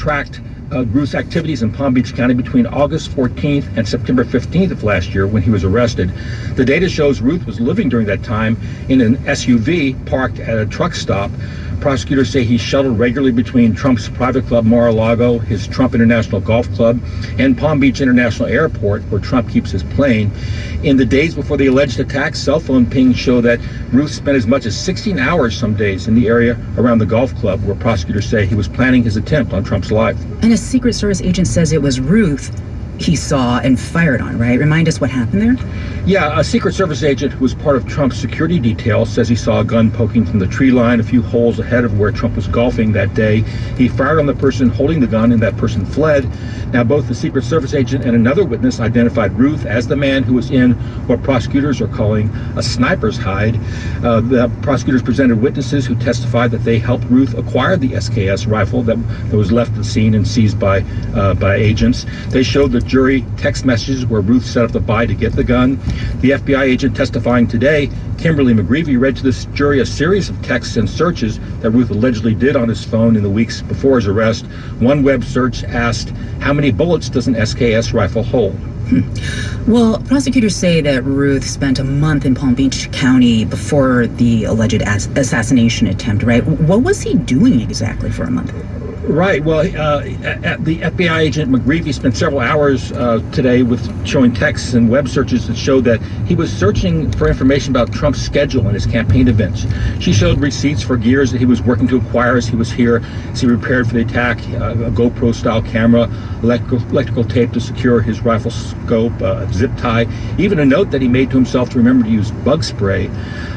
tracked Ruth's activities in Palm Beach County between August 14th and September 15th of last year when he was arrested. The data shows Ruth was living during that time in an SUV parked at a truck stop. Prosecutors say he shuttled regularly between Trump's private club Mar-a-Lago, his Trump International Golf Club, and Palm Beach International Airport, where Trump keeps his plane. In the days before the alleged attack, cell phone pings show that Ruth spent as much as 16 hours some days in the area around the golf club, where prosecutors say he was planning his attempt on Trump's life. And a Secret Service agent says it was Ruth he saw and fired on, right? Remind us what happened there? Yeah, a Secret Service agent who was part of Trump's security detail says he saw a gun poking from the tree line a few holes ahead of where Trump was golfing that day. He fired on the person holding the gun, and that person fled. Now, both the Secret Service agent and another witness identified Ruth as the man who was in what prosecutors are calling a sniper's hide. The prosecutors presented witnesses who testified that they helped Ruth acquire the SKS rifle that was left at the scene and seized by agents. They showed the jury text messages where Ruth set up the buy to get the gun. The FBI agent testifying today, Kimberly McGreevy, read to this jury a series of texts and searches that Ruth allegedly did on his phone in the weeks before his arrest. One web search asked, "How many bullets does an SKS rifle hold?" Well, prosecutors say that Ruth spent a month in Palm Beach County before the alleged assassination attempt, right? What was he doing exactly for a month? Right. Well, the FBI agent McGreevy spent several hours today with showing texts and web searches that showed that he was searching for information about Trump's schedule and his campaign events. She showed receipts for gears that he was working to acquire as he was here, as he prepared for the attack, a GoPro-style camera, electrical tape to secure his rifle scope, a zip tie, even a note that he made to himself to remember to use bug spray.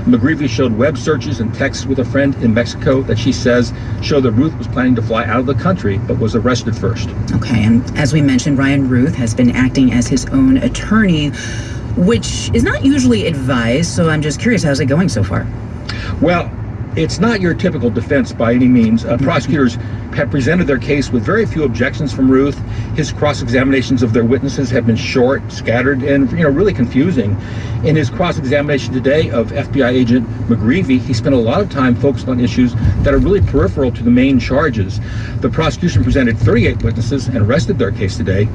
McGreevy showed web searches and texts with a friend in Mexico that she says show that Ruth was planning to fly out of the country, but was arrested first. Okay, and as we mentioned, Ryan Ruth has been acting as his own attorney, which is not usually advised, so I'm just curious, how's it going so far? Well, it's not your typical defense by any means. Prosecutors have presented their case with very few objections from Ruth. His cross-examinations of their witnesses have been short, scattered, and really confusing. In his cross-examination today of FBI agent McGreevy, he spent a lot of time focused on issues that are really peripheral to the main charges. The prosecution presented 38 witnesses and rested their case today,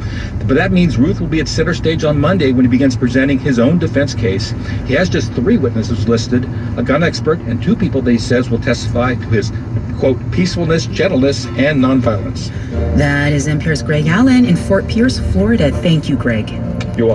but that means Ruth will be at center stage on Monday when he begins presenting his own defense case. He has just 3 witnesses listed, a gun expert and 2 people that he says will testify to his, quote, peacefulness, gentleness, and nonviolence. That is NPR's Greg Allen in Fort Pierce, Florida. Thank you, Greg. You're welcome.